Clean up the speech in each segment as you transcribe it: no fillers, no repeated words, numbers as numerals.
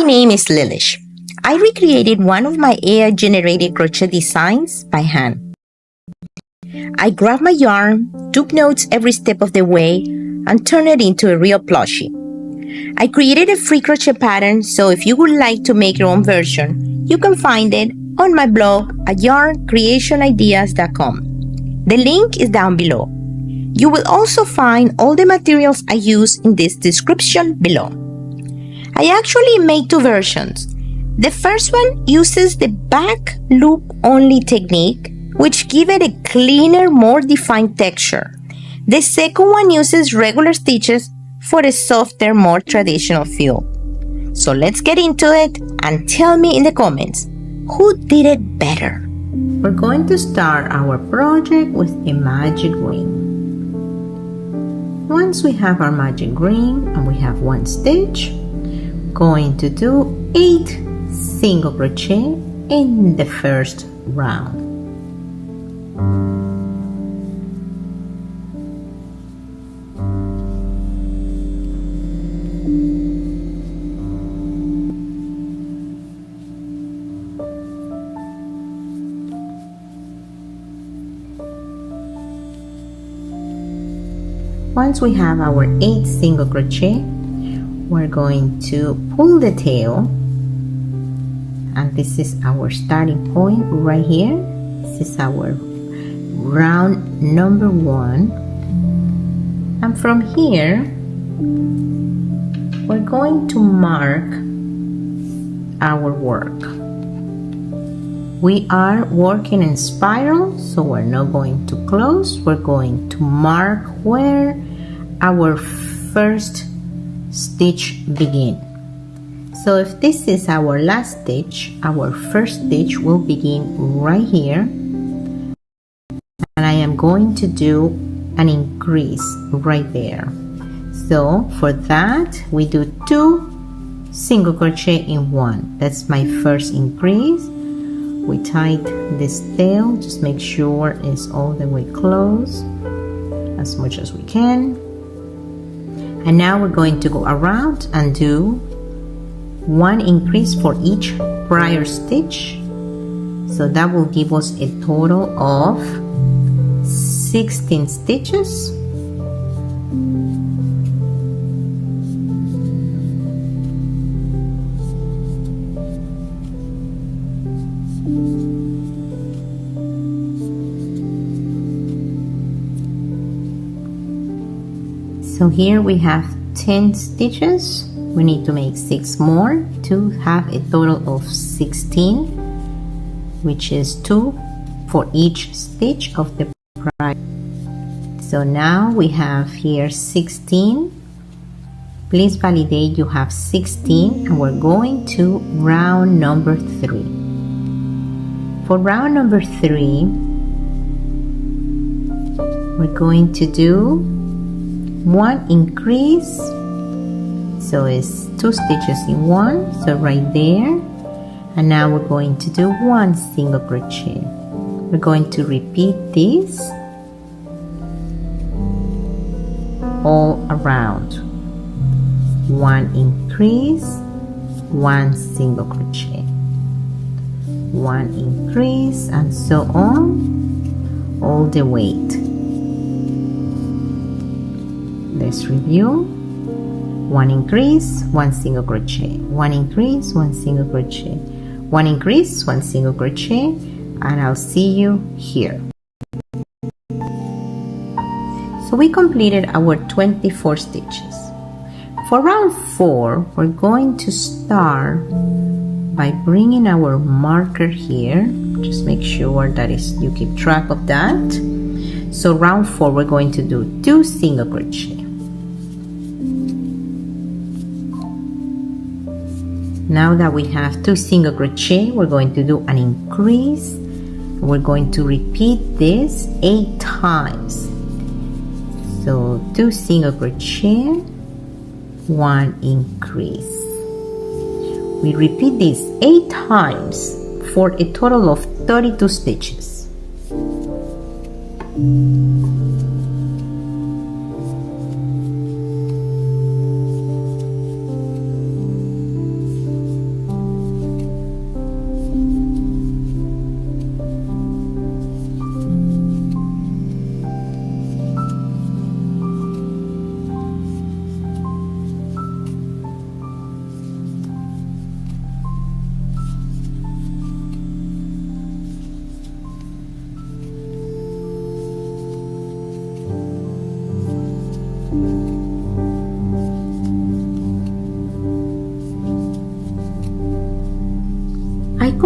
name is LillySch. I recreated one of my AI-generated crochet designs by hand. I grabbed my yarn, took notes every step of the way, and turned it into a real plushie. I created a free crochet pattern, so if you would like to make your own version, you can find it on my blog at yarncreationideas.com. The link is down below. You will also find all the materials I use in this description below. I actually made two versions. The first one uses the back loop only technique, which gives it a cleaner, more defined texture. The second one uses regular stitches for a softer, more traditional feel. So let's get into it and tell me in the comments, who did it better? We're going to start our project with a magic ring. Once we have our magic ring and we have one stitch, going to do 8 single crochet in the first round. Once we have our 8 single crochet, we're going to pull the tail, and this is our starting point right here. This is our round number 1, and from here we're going to mark our work. We are working in spiral, so we're not going to close. We're going to mark where our first stitch begin. So if this is our last stitch, our first stitch will begin right here, and I am going to do an increase right there. So for that we do 2 single crochet in 1. That's my first increase. We tied this tail, just make sure it's all the way closed as much as we can. And now we're going to go around and do 1 increase for each prior stitch. So that will give us a total of 16 stitches. So here we have 10 stitches. We need to make 6 more to have a total of 16, which is 2 for each stitch of the prior. So now we have here 16. Please validate you have 16, and we're going to round number 3. For round number 3, we're going to do 1 increase, so it's 2 stitches in 1, so right there. And now we're going to do 1 single crochet. We're going to repeat this all around. 1 increase, 1 single crochet, 1 increase, and so on all the way. Let's review. 1 increase, 1 single crochet, 1 increase, 1 single crochet, 1 increase, 1 single crochet, and I'll see you here. So we completed our 24 stitches. For round 4, we're going to start by bringing our marker here. Just make sure that you keep track of that. So round 4, we're going to do 2 single crochet. Now that we have 2 single crochet, we're going to do an increase. We're going to repeat this 8 times. So 2 single crochet, 1 increase. We repeat this 8 times for a total of 32 stitches.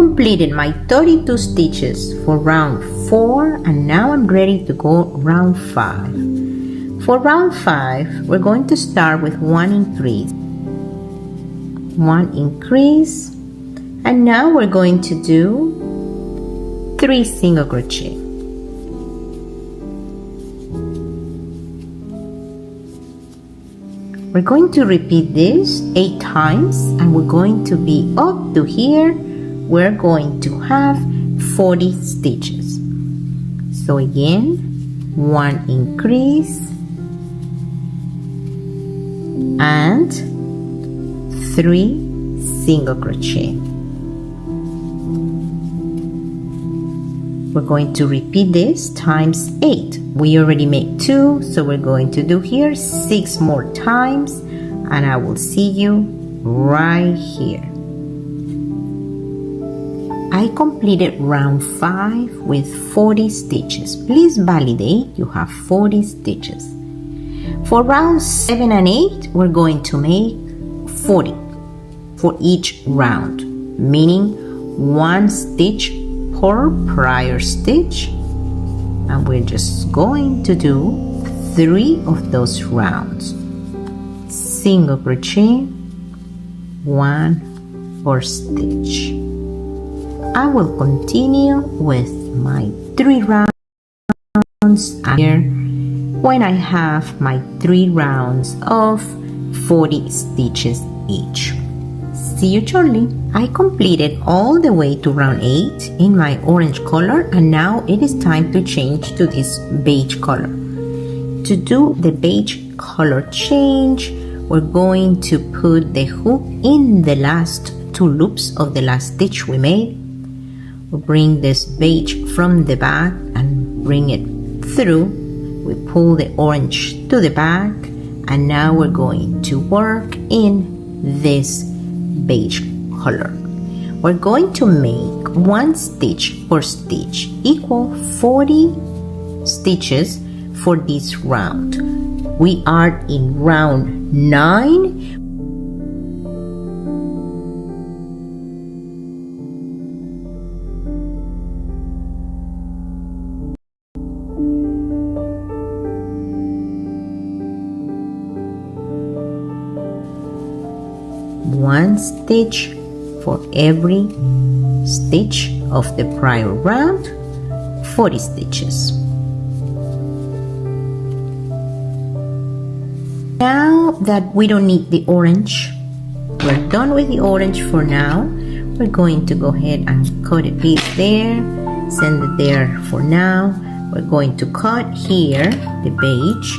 completed my 32 stitches for round 4 and now I'm ready to go round 5. For round 5, we're going to start with 1 increase. 1 increase, and now we're going to do 3 single crochet. We're going to repeat this 8 times and we're going to be up to here. We're going to have 40 stitches. So again, 1 increase and 3 single crochet. We're going to repeat this times 8. We already made 2, so we're going to do here 6 more times, and I will see you right here. I completed round 5 with 40 stitches. Please validate you have 40 stitches. For round 7 and 8, we're going to make 40 for each round, meaning 1 stitch per prior stitch, and we're just going to do 3 of those rounds. Single crochet, 1 per stitch. I will continue with my 3 rounds here when I have my 3 rounds of 40 stitches each. See you shortly. I completed all the way to round 8 in my orange color, and now it is time to change to this beige color. To do the beige color change, we're going to put the hook in the last 2 loops of the last stitch we made. We'll bring this beige from the back and bring it through. We pull the orange to the back, and now we're going to work in this beige color. We're going to make 1 stitch per stitch, equal 40 stitches for this round. We are in round 9. One stitch for every stitch of the prior round, 40 stitches. Now that we don't need the orange, we're done with the orange for now. We're going to go ahead and cut a piece there, send it there for now. We're going to cut here the beige.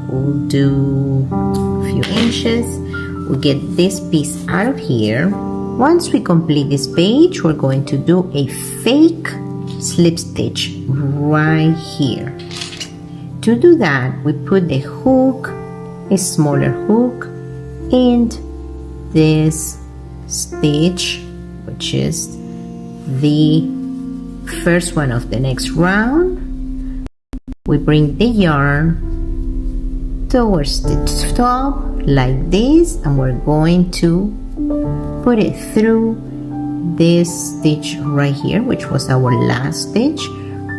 We'll do a few inches. We'll get this piece out of here. Once we complete this page, we're going to do a fake slip stitch right here. To do that, we put the hook, a smaller hook, in this stitch, which is the first one of the next round. We bring the yarn towards the top like this, and we're going to put it through this stitch right here, which was our last stitch.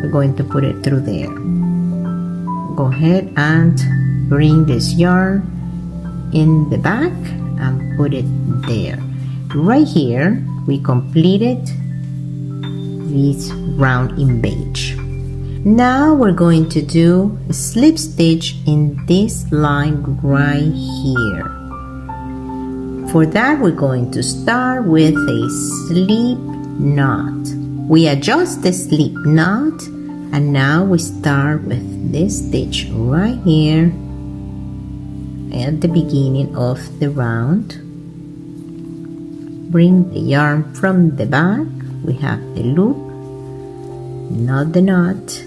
We're going to put it through there. Go ahead and bring this yarn in the back and put it there. Right here, we completed this round in beige. Now we're going to do a slip stitch in this line right here. For that, we're going to start with a slip knot. We adjust the slip knot, and now we start with this stitch right here at the beginning of the round. Bring the yarn from the back. We have the loop, not the knot.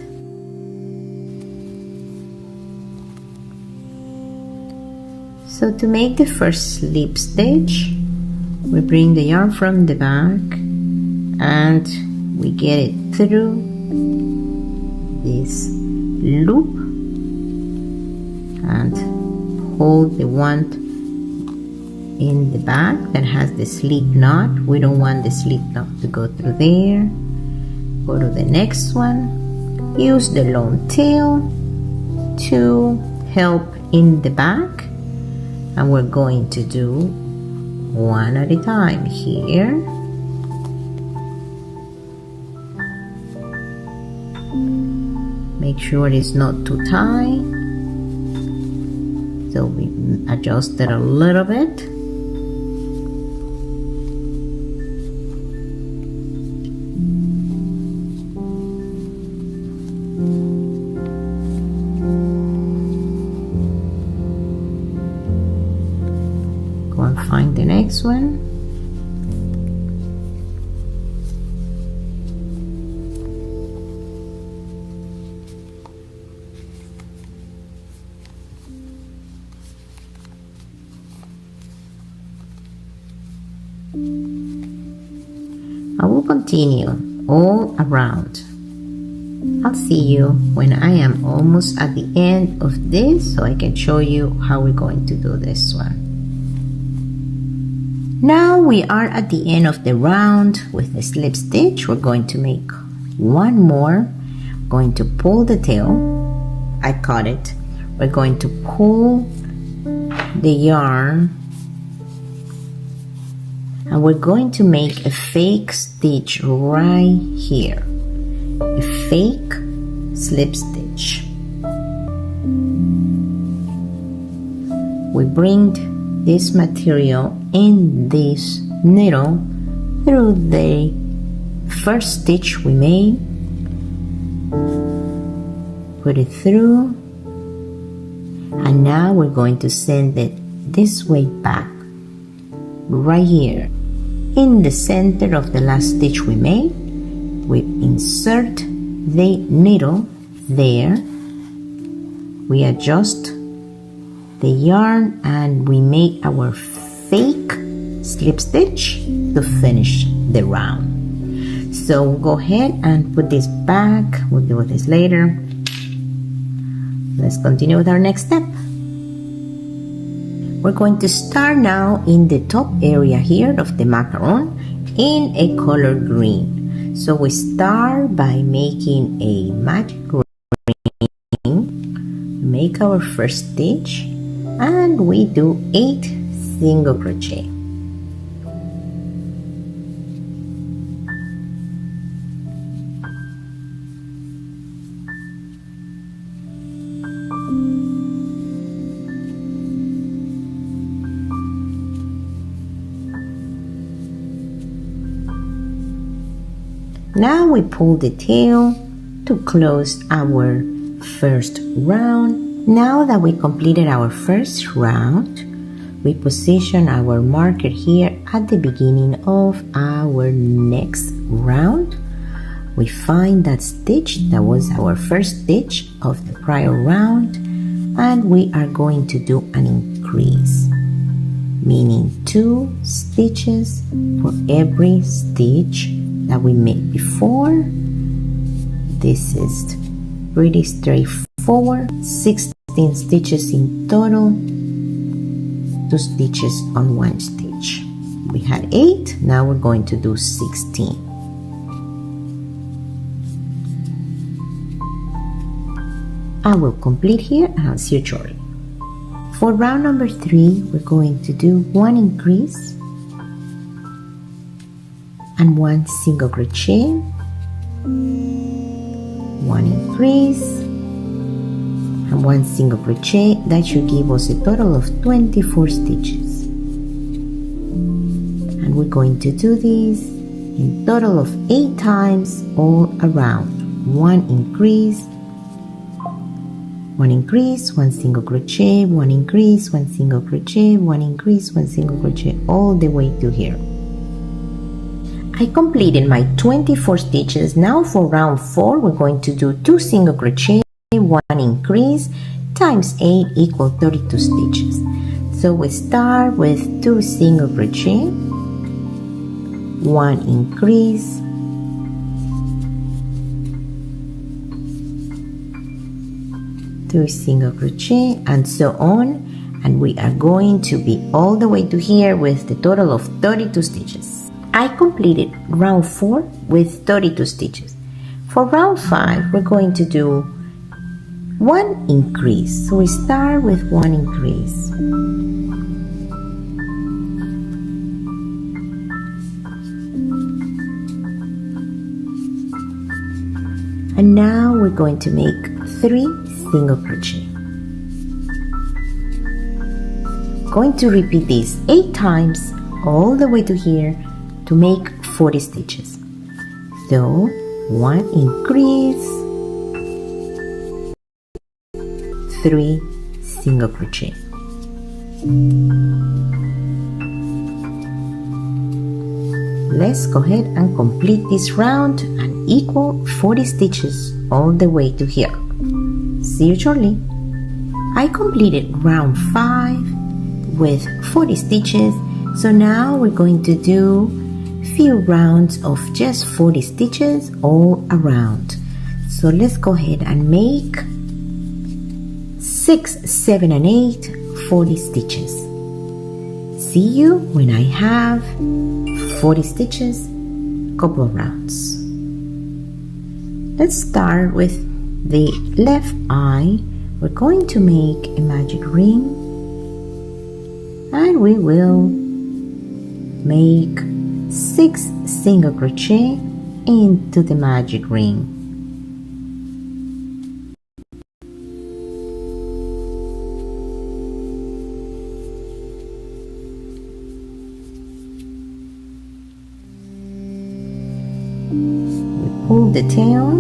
So to make the first slip stitch, we bring the yarn from the back and we get it through this loop and hold the one in the back that has the slip knot. We don't want the slip knot to go through there. Go to the next one. Use the long tail to help in the back, and we're going to do one at a time here. Make sure it's not too tight, so we adjust it a little bit. Go and find the next one. I will continue all around. I'll see you when I am almost at the end of this, so I can show you how we're going to do this one. Now we are at the end of the round with the slip stitch. We're going to make one more. Going to pull the tail. I cut it. We're going to pull the yarn, and we're going to make a fake stitch right here, a fake slip stitch. We bring this material in this needle through the first stitch we made, put it through, and now we're going to send it this way back, right here in the center of the last stitch we made. We insert the needle there, we adjust the yarn, and we make our fake slip stitch to finish the round. So we'll go ahead and put this back. We'll do this later. Let's continue with our next step. We're going to start now in the top area here of the macaron in a color green. So we start by making a magic ring, make our first stitch, and we do 8 single crochet. Now we pull the tail to close our first round. Now that we completed our first round, we position our marker here at the beginning of our next round. We find that stitch that was our first stitch of the prior round, and we are going to do an increase, meaning 2 stitches for every stitch that we made before. This is pretty straightforward. 16 stitches in total, 2 stitches on 1 stitch. We had 8, now we're going to do 16. I will complete here and I'll see you shortly. For round number 3, we're going to do 1 increase and 1 single crochet, 1 increase and 1 single crochet. That should give us a total of 24 stitches, and we're going to do this in total of 8 times all around. 1 increase, 1 increase, 1 single crochet, 1 increase, 1 single crochet, 1 increase, 1 single crochet, all the way to here. I completed my 24 stitches. Now for round 4, we're going to do 2 single crochet, 1 increase, times 8 equal 32 stitches. So we start with 2 single crochet, 1 increase, 2 single crochet, and so on and we are going to be all the way to here with the total of 32 stitches. I completed round 4 with 32 stitches. For round 5, we're going to do 1 increase. So we start with 1 increase. And now we're going to make 3 single crochet. Going to repeat this 8 times all the way to here to make 40 stitches. So 1 increase, 3 single crochet. Let's go ahead and complete this round and equal 40 stitches all the way to here. See you shortly. I completed round 5 with 40 stitches, so now we're going to do few rounds of just 40 stitches all around. So let's go ahead and make 6, 7, and 8 40 stitches. See you when I have 40 stitches, couple of rounds. Let's start with the left eye. We're going to make a magic ring, and we will make 6 single crochet into the magic ring. Pull the tail,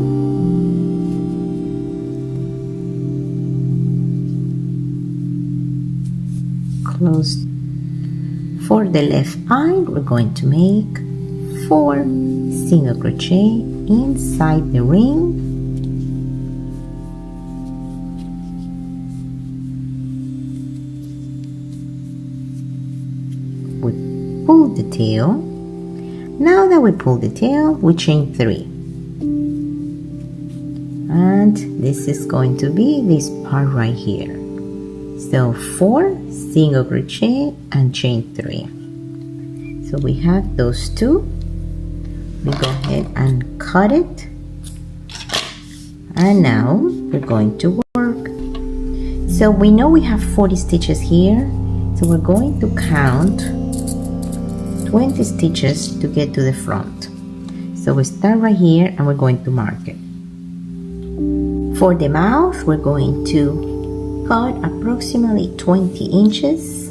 close. For the left eye, we're going to make 4 single crochet inside the ring. We pull the tail. Now that we pull the tail, we chain 3. And this is going to be this part right here. So 4 single crochet and chain 3. So we have those 2. We go ahead and cut it. And now we're going to work. So we know we have 40 stitches here. So we're going to count 20 stitches to get to the front. So we start right here and we're going to mark it. For the mouth, we're going to cut approximately 20 inches.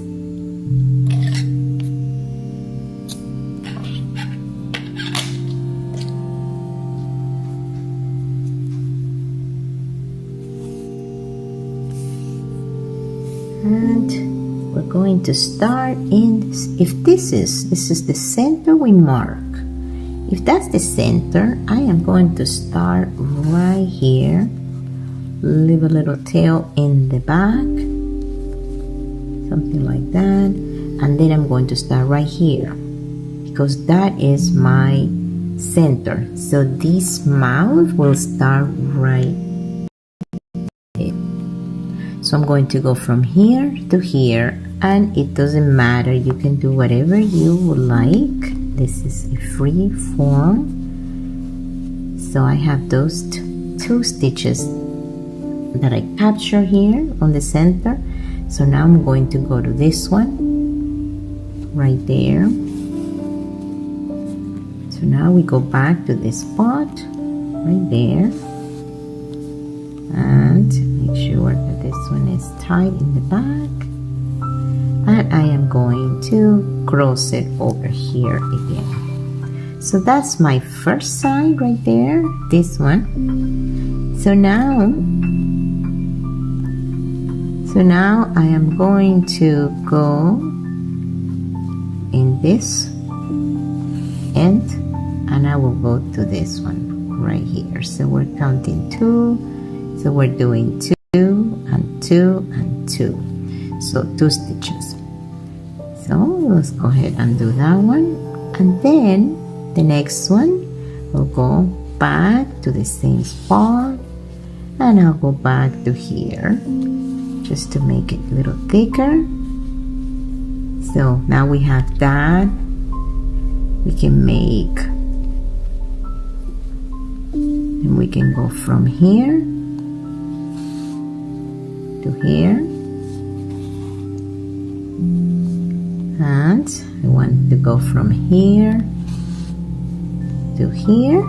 And we're going to start in, if this is the center, we mark. If that's the center, I am going to start right here. Leave a little tail in the back, something like that, and then I'm going to start right here because that is my center. So this mouth will start right here. So I'm going to go from here to here, and it doesn't matter, you can do whatever you would like. This is a free form. So I have those 2 stitches that I capture here on the center. So now I'm going to go to this one right there. So now we go back to this spot right there and make sure that this one is tied in the back, and I am going to cross it over here again. So that's my first side right there, this one. So now I am going to go in this end, and I will go to this one right here. So we're counting 2, so we're doing 2 and 2 and 2, so 2 stitches. So let's go ahead and do that one, and then the next one we'll go back to the same spot, and I'll go back to here. just to make it a little thicker. So now we have that. We can make, and we can go from here to here, and I want to go from here to here,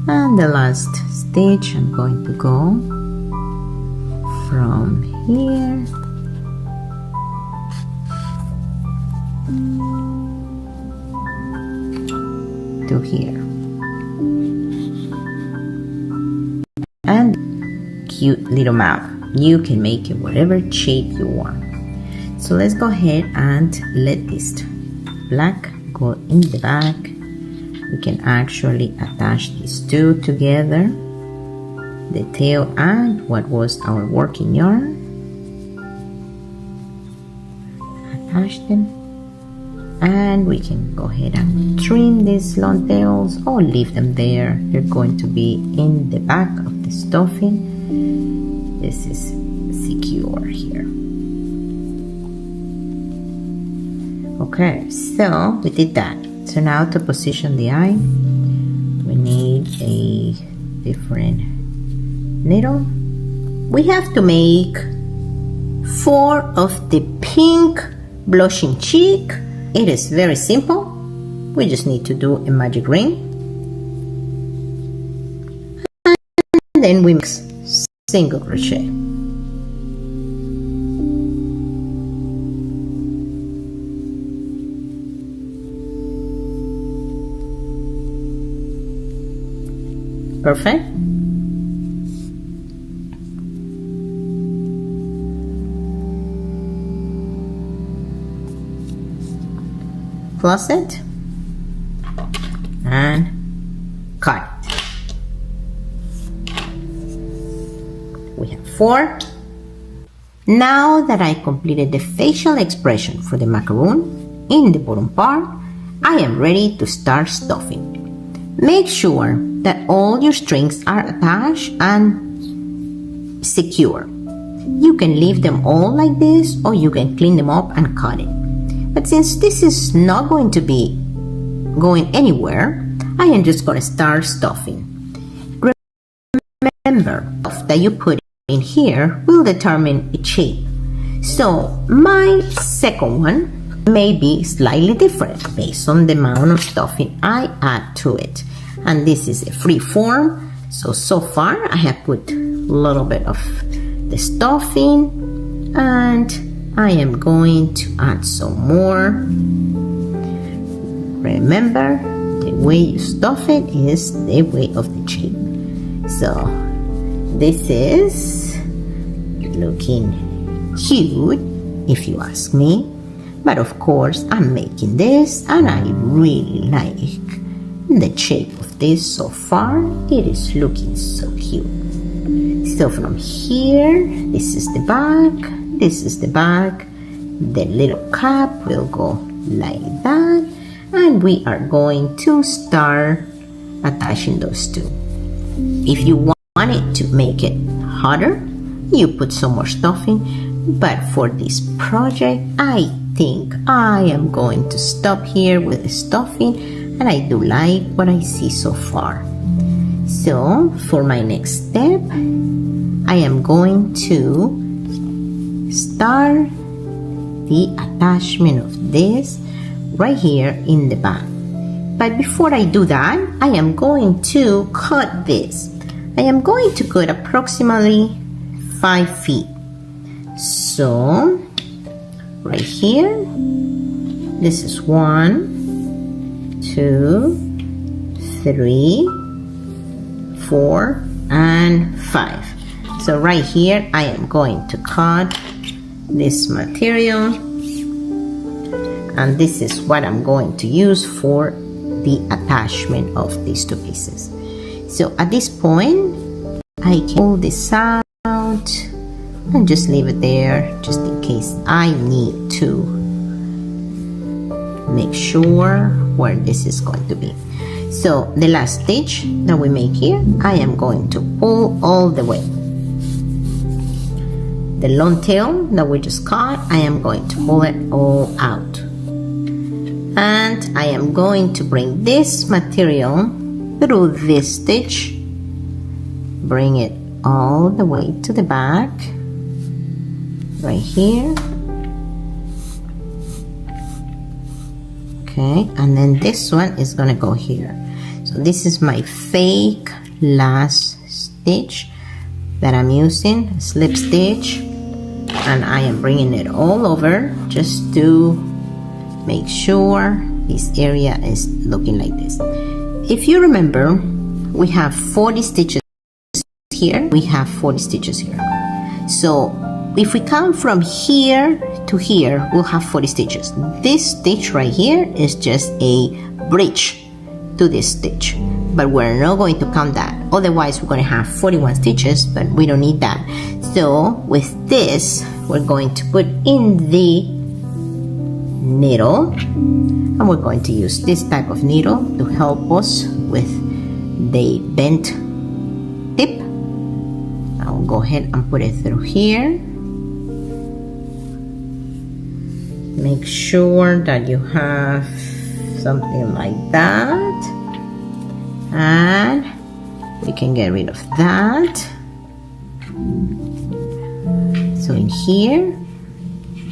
and the last stitch I'm going to go from here to here. And cute little map. You can make it whatever shape you want. So let's go ahead and let this black go in the back. We can actually attach these two together, the tail and what was our working yarn. Attach them, and we can go ahead and trim these long tails or leave them there. They're going to be in the back of the stuffing. This is secure here. Okay, so we did that. So now to position the eye, we need a different needle. We have to make 4 of the pink blushing cheek. It is very simple. We just need to do a magic ring. And then we mix single crochet. Perfect. Close it and cut. We have 4. Now that I completed the facial expression for the macaroon in the bottom part, I am ready to start stuffing. Make sure that all your strings are attached and secure. You can leave them all like this, or you can clean them up and cut it. But since this is not going to be going anywhere, I am just going to start stuffing. Remember, that you put in here will determine its shape. So my second one may be slightly different based on the amount of stuffing I add to it. And this is a free form. So far I have put a little bit of the stuffing, and I am going to add some more. Remember, the way you stuff it is the way of the shape. So this is looking cute if you ask me, but of course I'm making this and I really like the shape of this so far. It is looking so cute. So from here, this is the back, this is the back, the little cap will go like that, and we are going to start attaching those two. If you want it to make it hotter, you put some more stuffing, but for this project I think I am going to stop here with the stuffing, and I do like what I see so far. So for my next step, I am going to start the attachment of this right here in the back. But before I do that, I am going to cut this. I am going to cut approximately 5 feet. So right here, this is 1, 2, 3, 4, and 5. So right here I am going to cut this material, and this is what I'm going to use for the attachment of these two pieces. So at this point I can pull this out and just leave it there, just in case I need to make sure where this is going to be. So the last stitch that we make here, I am going to pull all the way. the long tail that we just cut, I am going to pull it all out. And I am going to bring this material through this stitch, bring it all the way to the back, right here. Okay, and then this one is gonna go here. So this is my fake last stitch that I'm using, slip stitch, and I am bringing it all over just to make sure this area is looking like this. If you remember, we have 40 stitches here, we have 40 stitches here. So if we count from here to here, we'll have 40 stitches. This stitch right here is just a bridge to this stitch, but we're not going to count that. Otherwise, we're going to have 41 stitches, but we don't need that. So with this, we're going to put in the needle, and we're going to use this type of needle to help us with the bent tip. I'll go ahead and put it through here. Make sure that you have something like that, and we can get rid of that. So in here,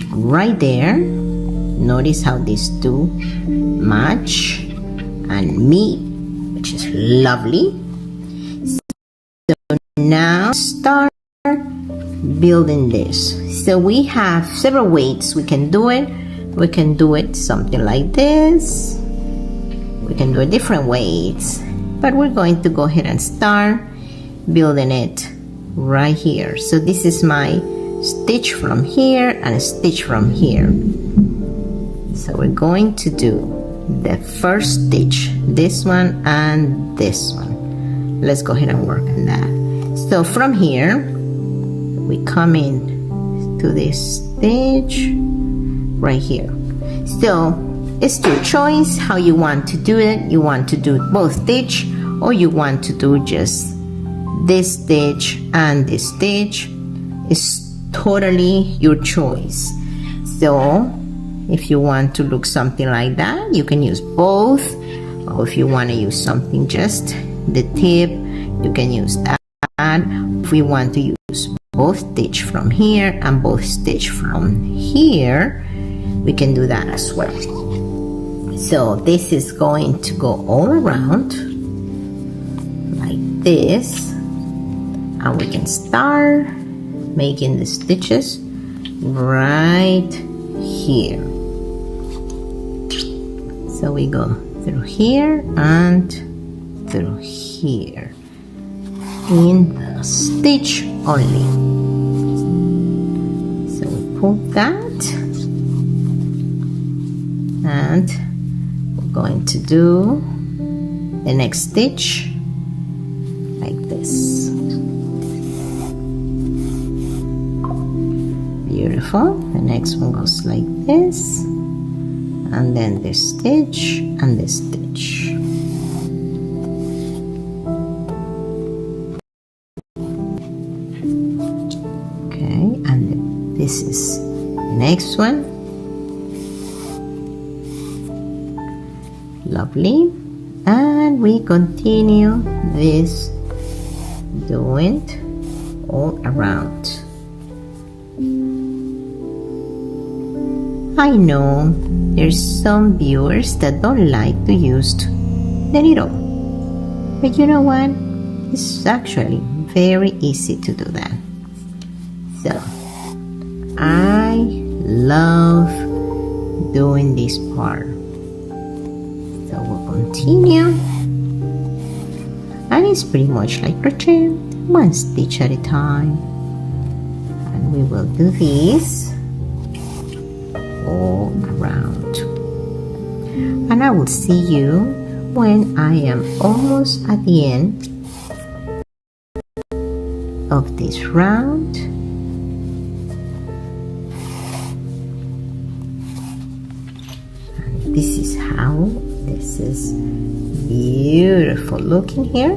right there, notice how these two match and meet, which is lovely. So now start building this. So we have several ways we can do it. We can do it something like this. We can do it different ways, but we're going to go ahead and start building it right here. So this is my stitch from here and a stitch from here. So we're going to do the first stitch, this one and this one. Let's go ahead and work on that. So from here, we come in to this stitch right here. So it's your choice how you want to do it. You want to do both stitch, or you want to do just this stitch and this stitch. It's totally your choice. So if you want to look something like that, you can use both, or if you want to use something just the tip, you can use that. If we want to use both stitch from here and both stitch from here, we can do that as well. So this is going to go all around like this, and we can start making the stitches right here. So we go through here and through here in the stitch only. So we pull that, and we're going to do the next stitch like this. Beautiful. The next one goes like this, and then this stitch and this stitch. Okay, and this is the next one. Lovely. And we continue this, doing it all around. I know there's some viewers that don't like to use the needle, but you know what? It's actually very easy to do that. So I love doing this part. So we'll continue, and it's pretty much like crochet, one stitch at a time, and we will do this all around. And I will see you when I am almost at the end of this round. And this is how this is beautiful looking here,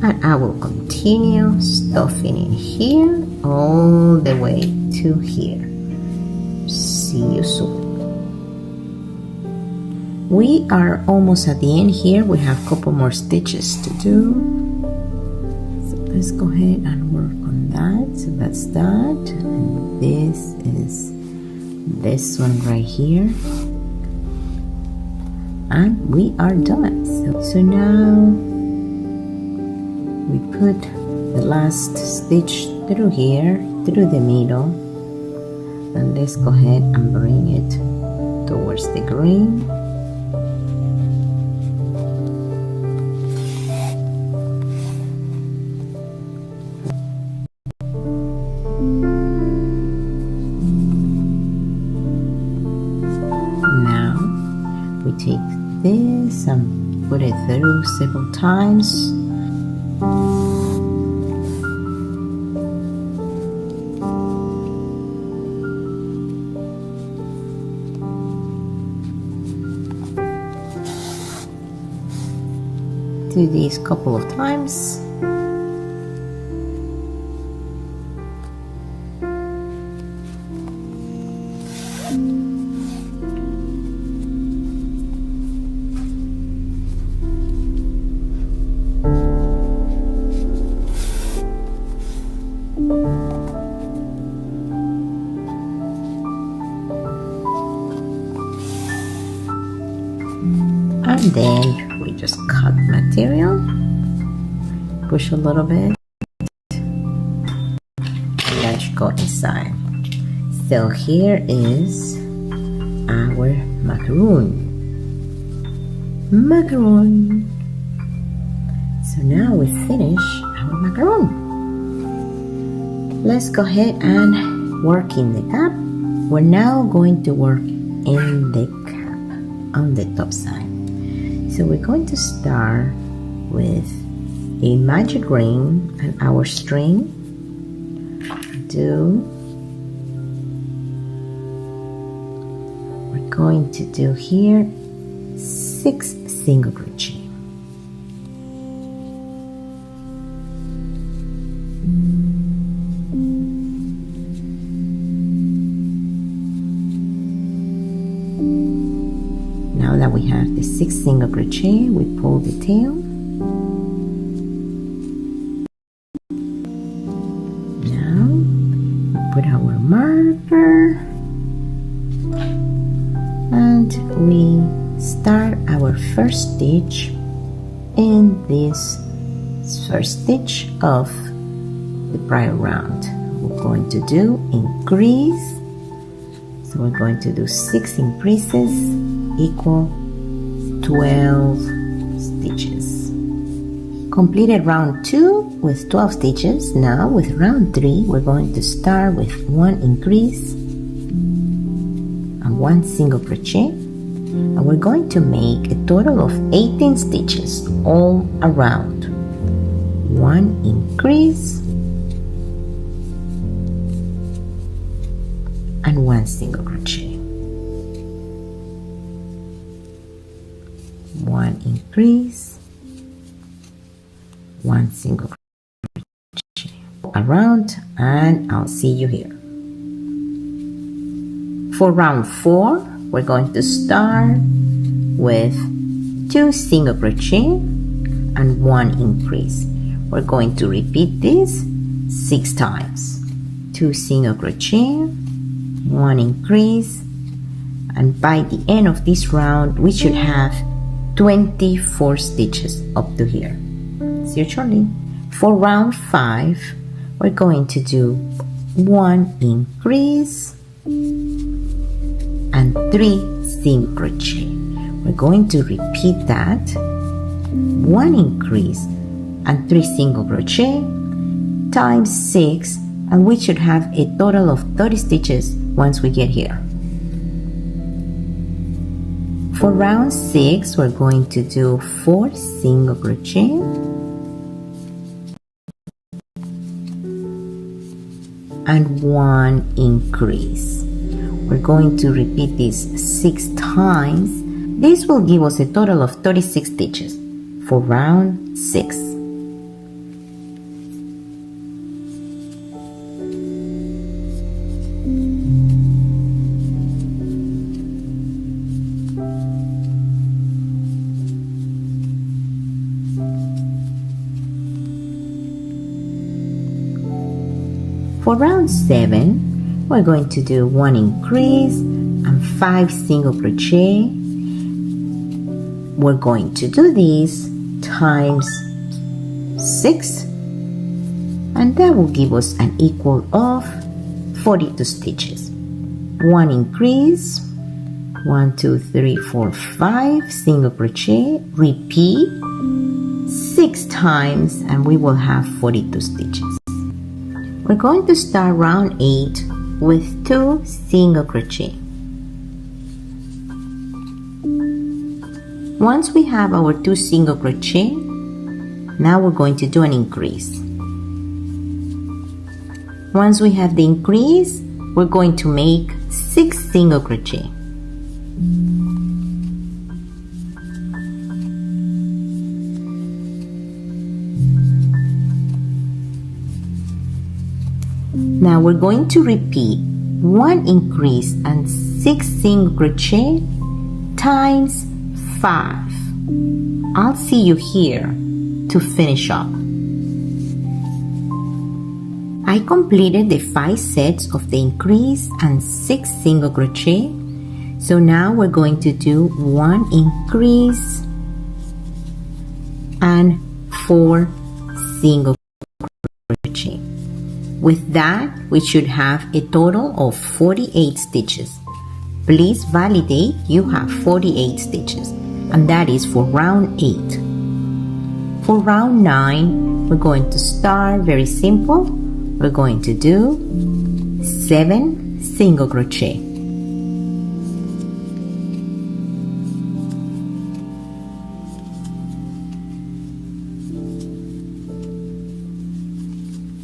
and I will continue stuffing in here all the way to here. See you soon. We are almost at the end here. We have a couple more stitches to do. So let's go ahead and work on that. So that's that. And this is this one right here. And we are done. So now we put the last stitch through here, through the middle. And let's go ahead and bring it towards the green. Take this and put it through several times. Do these couple of times. And then we just cut material, push a little bit, and let's go inside. So here is our macaron. So now we finish our macaron. Let's go ahead and work in the cap. We're now going to work in the cap on the top side. So we're going to start with a magic ring and our string. We're going to do here 6 single crochet. Now that we have the 6 single crochet, we pull the tail. Now we put our marker and we start our first stitch in this first stitch of the prior round. We're going to do increase. So we're going to do 6 increases equal 12 stitches. Completed round 2 with 12 stitches. Now with round 3 we're going to start with 1 increase and 1 single crochet, and we're going to make a total of 18 stitches all around. 1 increase and 1 single crochet. 1 increase, 1 single crochet around, and I'll see you here. For round 4 we're going to start with 2 single crochet and 1 increase. We're going to repeat this 6 times. 2 single crochet, 1 increase, and by the end of this round we should have 24 stitches up to here. See you shortly. For round 5 we're going to do 1 increase and 3 single crochet. We're going to repeat that. 1 increase and 3 single crochet times 6, and we should have a total of 30 stitches once we get here. For round 6 we're going to do 4 single crochet and 1 increase. We're going to repeat this 6 times. This will give us a total of 36 stitches for round 6. For round 7, we're going to do 1 increase and 5 single crochet. We're going to do this times 6, and that will give us an equal of 42 stitches. 1 increase, 1 2 3 4 5 single crochet, repeat 6 times, and we will have 42 stitches. We're going to start round 8 with 2 single crochet. Once we have our 2 single crochet, now we're going to do an increase. Once we have the increase, we're going to make 6 single crochet. Now we're going to repeat 1 increase and 6 single crochet times 5. I'll see you here to finish up. I completed the 5 sets of the increase and 6 single crochet. So now we're going to do 1 increase and 4 single crochet. With that, we should have a total of 48 stitches. Please validate you have 48 stitches, and that is for round 8. For round 9, we're going to start very simple. We're going to do 7 single crochet.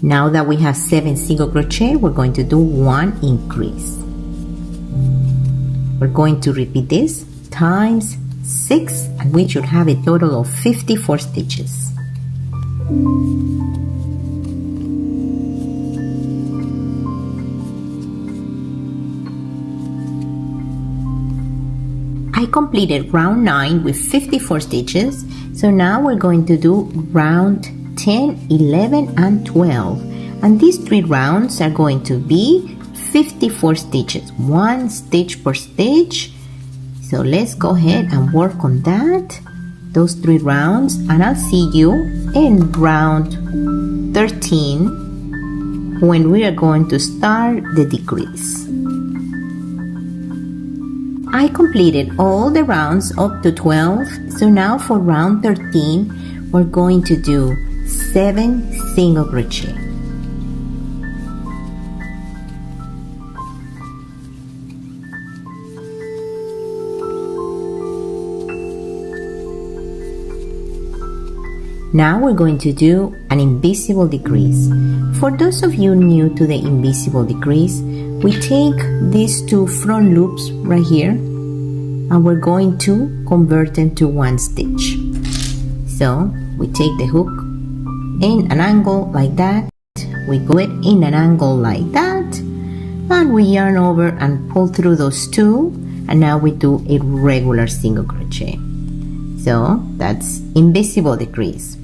Now that we have 7 single crochet, we're going to do 1 increase. We're going to repeat this times 6, and we should have a total of 54 stitches. I completed round 9 with 54 stitches, so now we're going to do round 10, 11, and 12. And these 3 rounds are going to be 54 stitches, 1 stitch per stitch. So let's go ahead and work on that, those 3 rounds, and I'll see you in round 13 when we are going to start the decrease. I completed all the rounds up to 12, so now for round 13, we're going to do 7 single crochet. Now we're going to do an invisible decrease. For those of you new to the invisible decrease, we take these 2 front loops right here and we're going to convert them to 1 stitch. So we take the hook in an angle like that, we go it in an angle like that, and we yarn over and pull through those 2, and now we do a regular single crochet. So that's invisible decrease.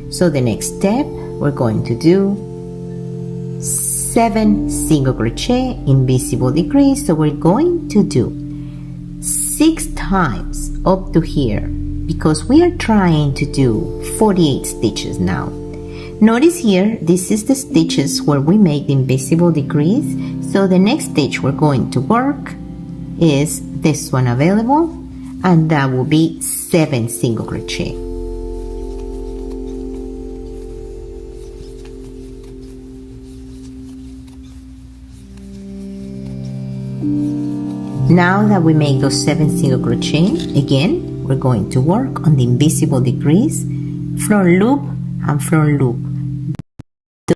So the next step, we're going to do 7 single crochet, invisible decrease. So we're going to do 6 times up to here, because we are trying to do 48 stitches now. Notice here, this is the stitches where we make the invisible decrease. So the next stitch we're going to work is this one available, and that will be 7 single crochet. Now that we make those 7 single crochet, again, we're going to work on the invisible decrease, front loop and front loop.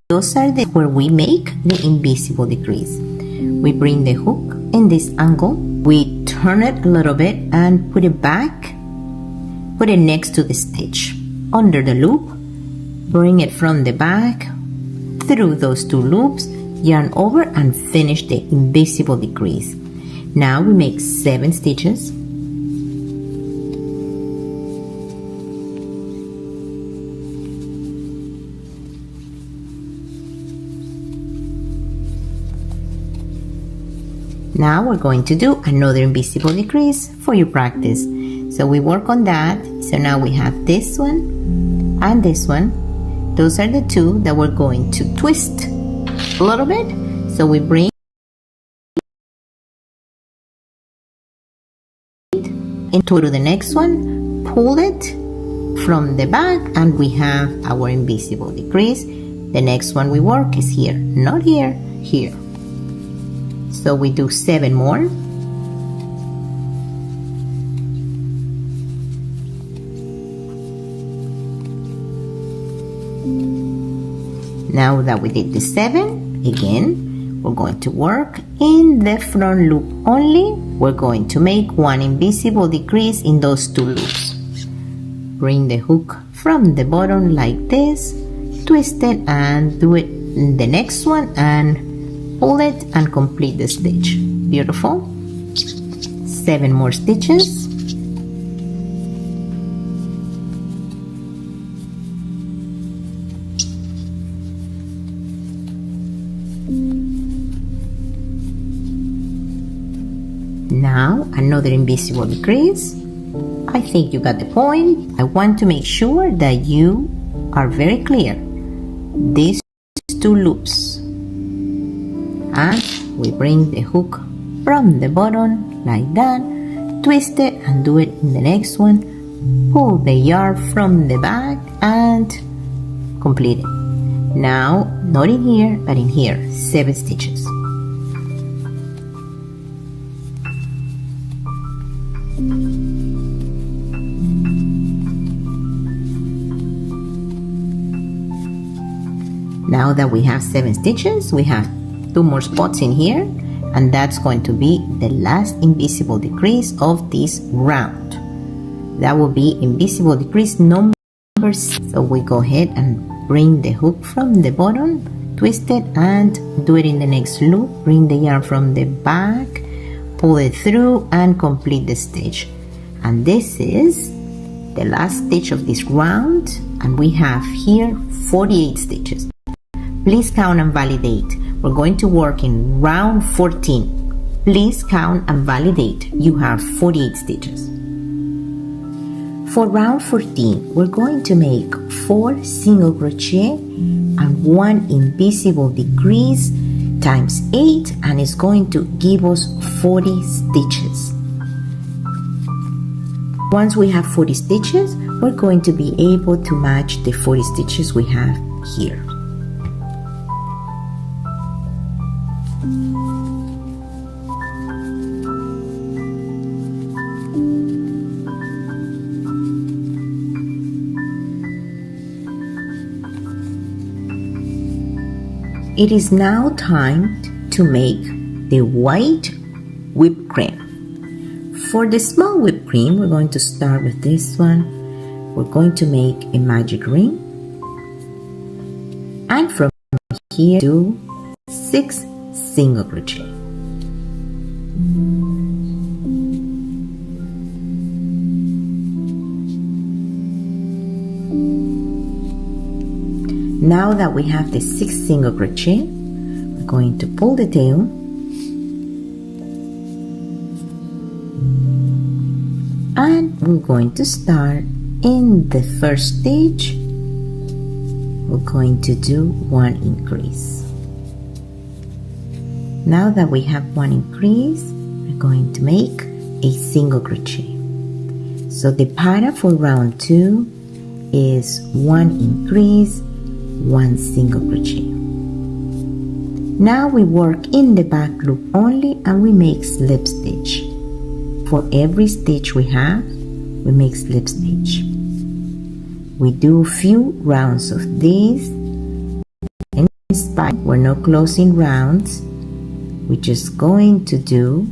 Those are where we make the invisible decrease. We bring the hook in this angle, we turn it a little bit and put it back, put it next to the stitch, under the loop, bring it from the back, through those 2 loops, yarn over and finish the invisible decrease. Now we make 7 stitches. Now we're going to do another invisible decrease for your practice. So we work on that. So now we have this one and this one. Those are the two that we're going to twist a little bit. So we bring into the next one, pull it from the back, and we have our invisible decrease. The next one we work is here, not here, here. So we do 7 more. Now that we did the 7, again, we're going to work in the front loop only. We're going to make one invisible decrease in those 2 loops. Bring the hook from the bottom like this, twist it and do it in the next one and pull it and complete the stitch. Beautiful. 7 more stitches. Now another invisible decrease. I think you got the point. I want to make sure that you are very clear. These 2 loops, and we bring the hook from the bottom like that, twist it and do it in the next one, pull the yarn from the back and complete it. Now not in here but in here, 7 stitches. Now that we have 7 stitches, we have 2 more spots in here, and that's going to be the last invisible decrease of this round. That will be invisible decrease number 6. So we go ahead and bring the hook from the bottom, twist it and do it in the next loop. Bring the yarn from the back, pull it through and complete the stitch. And this is the last stitch of this round, and we have here 48 stitches. Please count and validate. We're going to work in round 14. Please count and validate. You have 48 stitches. For round 14, we're going to make 4 single crochet and 1 invisible decrease times 8, and it's going to give us 40 stitches. Once we have 40 stitches, we're going to be able to match the 40 stitches we have here. It is now time to make the white whipped cream. For the small whipped cream, we're going to start with this one. We're going to make a magic ring, and from here do 6 single crochet. Now that we have the 6 single crochet, we're going to pull the tail and we're going to start in the first stitch. We're going to do 1 increase. Now that we have 1 increase, we're going to make a single crochet. So the pattern for round 2 is 1 increase, 1 single crochet. Now we work in the back loop only and we make slip stitch. For every stitch we have, we make slip stitch. We do few rounds of these, and in spite we're not closing rounds, we're just going to do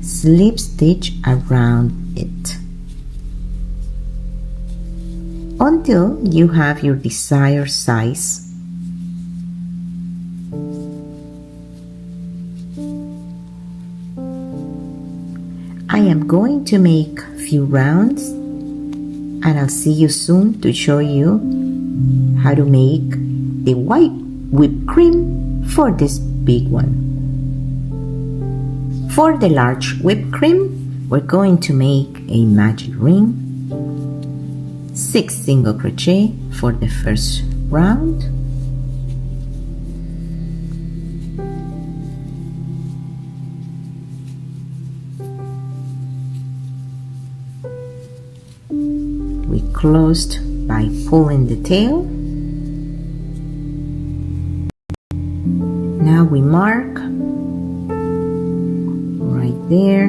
slip stitch around it until you have your desired size. I am going to make a few rounds and I'll see you soon to show you how to make the white whipped cream for this big one. For the large whipped cream, we're going to make a magic ring, 6 single crochet for the first round, we closed by pulling the tail. Now we mark right there,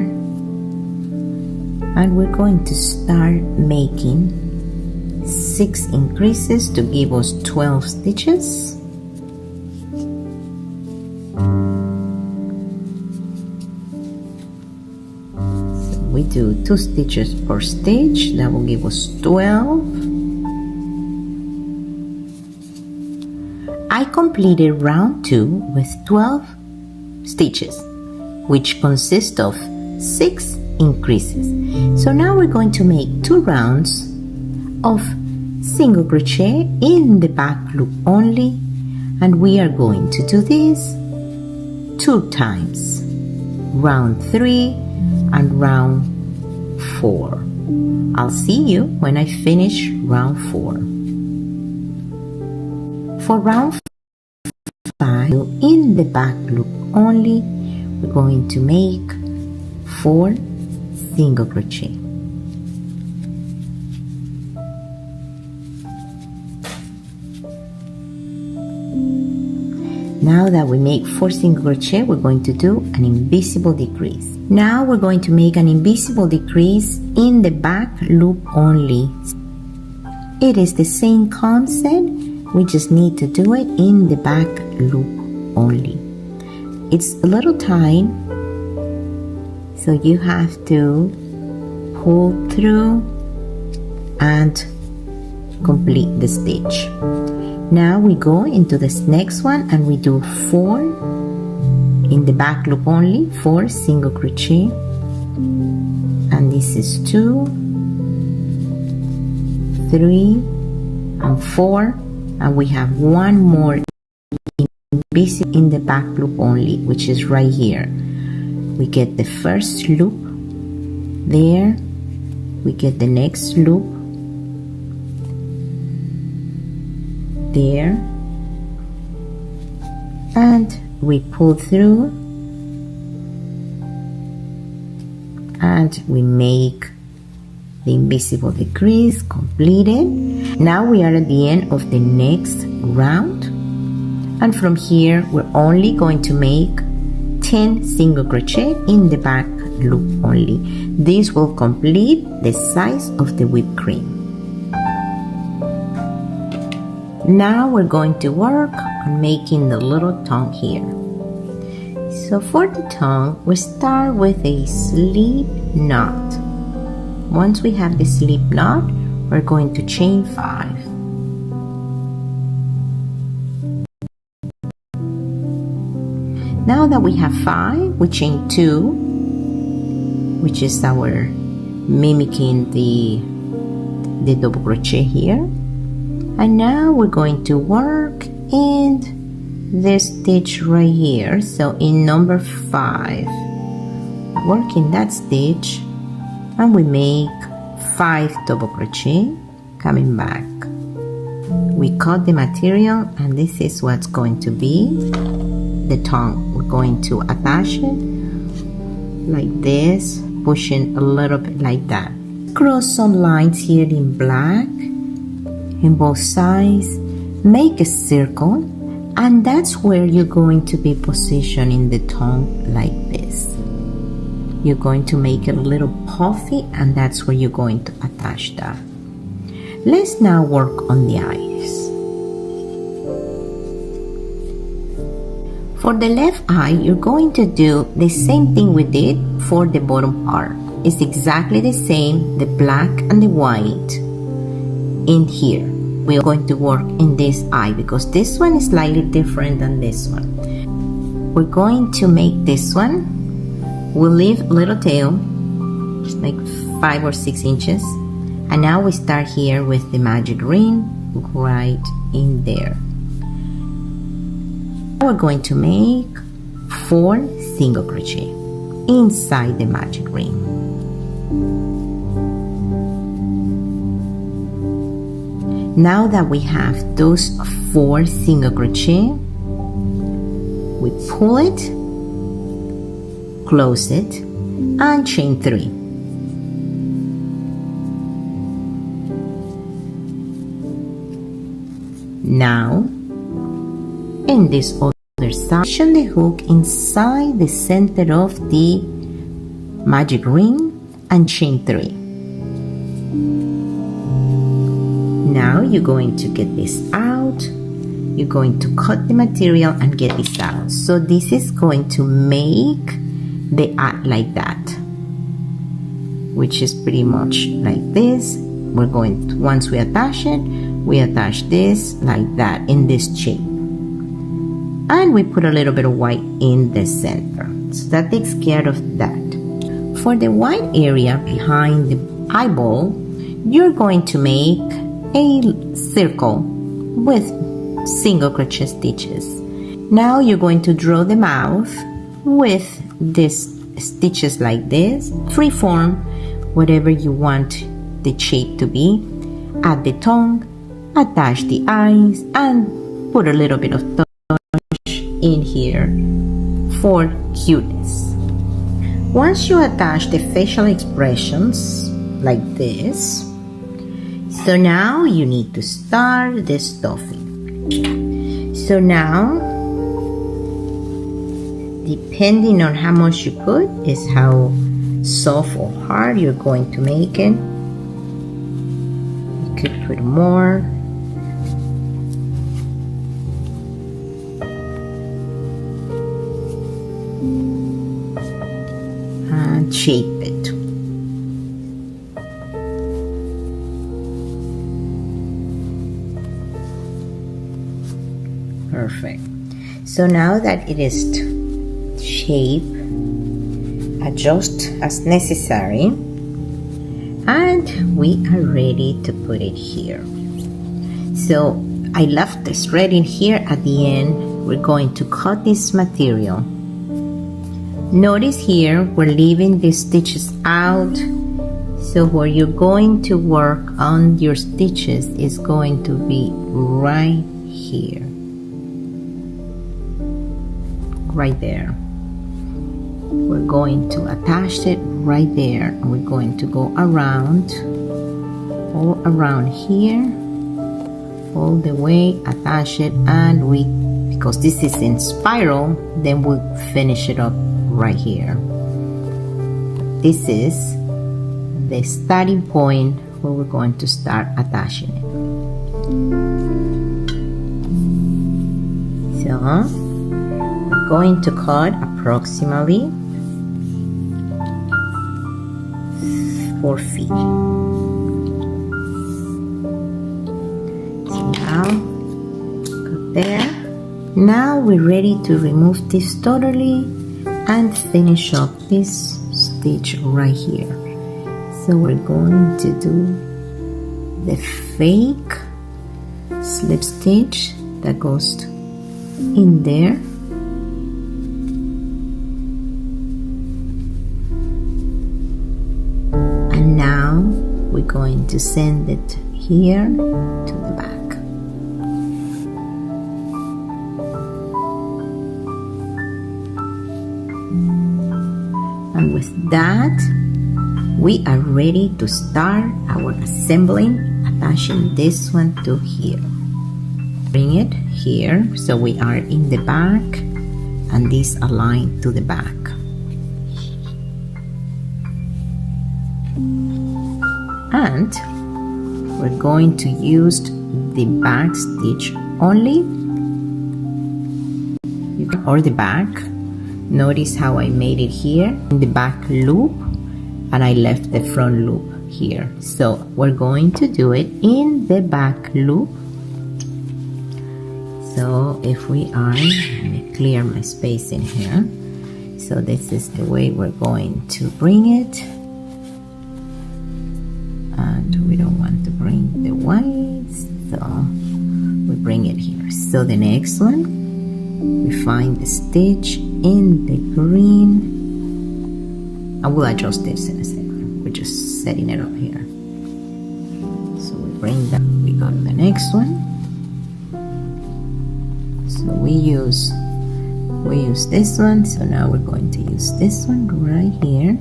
and we're going to start making 6 increases to give us 12 stitches. So we do 2 stitches per stitch, that will give us 12. I completed round 2 with 12 stitches, which consist of 6 increases. So now we're going to make 2 rounds of single crochet in the back loop only, and we are going to do this 2 times, round 3 and round 4. I'll see you when I finish round 4. For round 5, in the back loop only, we're going to make 4 single crochet. Now that we make 4 single crochet, we're going to do an invisible decrease. Now we're going to make an invisible decrease in the back loop only. It is the same concept, we just need to do it in the back loop only. It's a little tight, so you have to pull through and complete the stitch. Now we go into this next one and we do 4 in the back loop only, 4 single crochet, and this is 2, 3 and 4, and we have 1 more invisible in the back loop only, which is right here. We get the first loop there, we get the next loop there, and we pull through and we make the invisible decrease completed. Now we are at the end of the next round, and from here we're only going to make 10 single crochet in the back loop only. This will complete the size of the whipped cream. Now we're going to work on making the little tongue here. So for the tongue, we start with a slip knot. Once we have the slip knot, we're going to chain 5. Now that we have 5, we chain 2, which is our mimicking the double crochet here. And now we're going to work in this stitch right here. So in number 5, work in that stitch and we make 5 double crochet. Coming back, we cut the material, and this is what's going to be the tongue. We're going to attach it like this, pushing a little bit like that. Cross some lines here in black in both sides, make a circle, and that's where you're going to be positioning the tongue like this. You're going to make it a little puffy, and that's where you're going to attach that. Let's now work on the eyes. For the left eye, you're going to do the same thing we did for the bottom part. It's exactly the same, the black and the white. In here, we are going to work in this eye because this one is slightly different than this one. We're going to make this one. We'll leave a little tail, just like 5 or 6 inches. And now we start here with the magic ring right in there. We're going to make 4 single crochet. inside the magic ring. Now that we have those 4 single crochet, we pull it, close it, and chain 3. Now, in this other side, position the hook inside the center of the magic ring and chain 3. Now you're going to get this out. You're going to cut the material and get this out. So this is going to make the art like that, which is pretty much like this. We're going to, once we attach it, we attach this like that in this shape. And we put a little bit of white in the center. So that takes care of that. For the white area behind the eyeball, you're going to make a circle with single crochet stitches. Now you're going to draw the mouth with these stitches like this, freeform, whatever you want the shape to be. Add the tongue, attach the eyes, and put a little bit of touch in here for cuteness. Once you attach the facial expressions like this, so now you need to start the stuffing. So now, depending on how much you put is how soft or hard you're going to make it. You could put more. And shape it. Perfect. So now that it is shaped, adjust as necessary, and we are ready to put it here. So I left this thread in here at the end. We're going to cut this material. Notice here we're leaving the stitches out, so where you're going to work on your stitches is going to be right here. Right there. We're going to attach it right there, and we're going to go around, all around here, all the way, attach it, and we, because this is in spiral, then we'll finish it up right here. This is the starting point where we're going to start attaching it. So going to cut approximately 4 feet. So now, cut there. Now we're ready to remove this totally and finish up this stitch right here. So we're going to do the fake slip stitch that goes in there. Now we're going to send it here to the back. And with that, we are ready to start our assembling, attaching this one to here. Bring it here so we are in the back and this aligned to the back. And we're going to use the back stitch only, or the back. Notice how I made it here in the back loop, and I left the front loop here. So we're going to do it in the back loop. So if we are, let me clear my space in here. So this is the way we're going to bring it. And we don't want to bring the white, so we bring it here. So the next one, we find the stitch in the green I will adjust this in a second. We're just setting it up here. So we bring that, we go to the next one. So we use this one, so now we're going to use this one right here.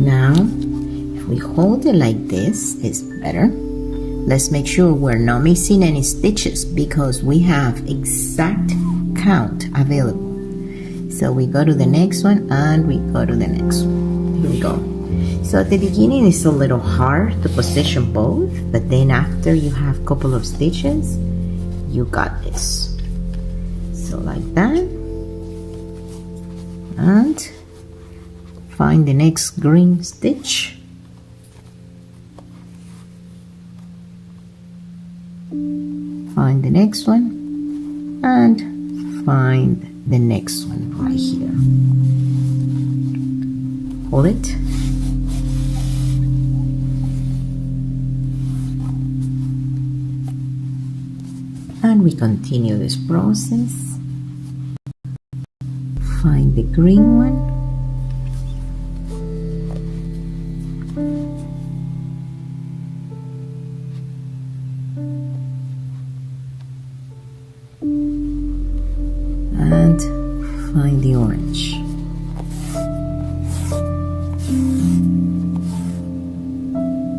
Now, if we hold it like this, it's better. Let's make sure we're not missing any stitches because we have exact count available. So we go to the next one and we go to the next one. Here we go. So at the beginning it's a little hard to position both, but then after you have a couple of stitches, you got this. So like that. And find the next green stitch. Find the next one and find the next one right here. Hold it. And we continue this process. Find the green one. And find the orange.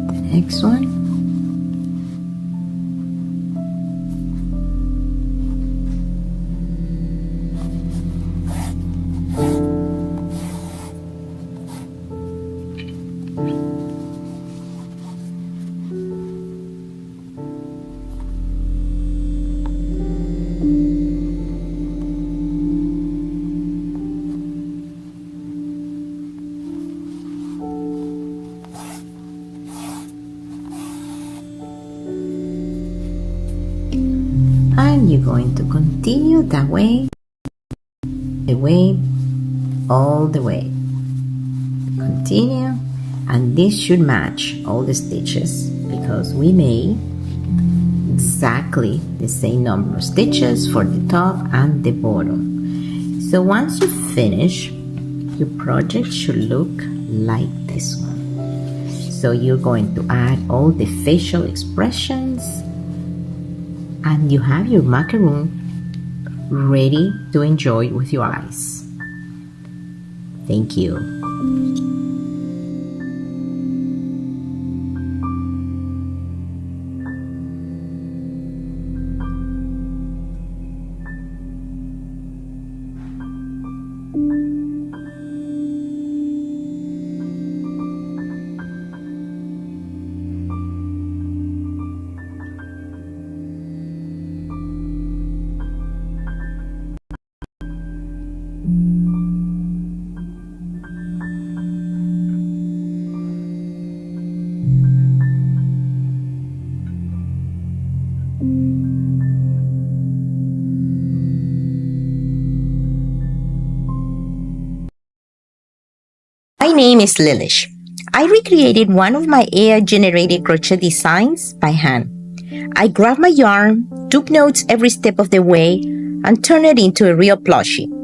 The next one. And you're going to continue that way, all the way. Continue, and this should match all the stitches because we made exactly the same number of stitches for the top and the bottom. So once you finish, your project should look like this one. So you're going to add all the facial expressions, and you have your macaroon ready to enjoy with your eyes. Thank you. My name is LillySch. I recreated one of my AI-generated crochet designs by hand. I grabbed my yarn, took notes every step of the way, and turned it into a real plushie.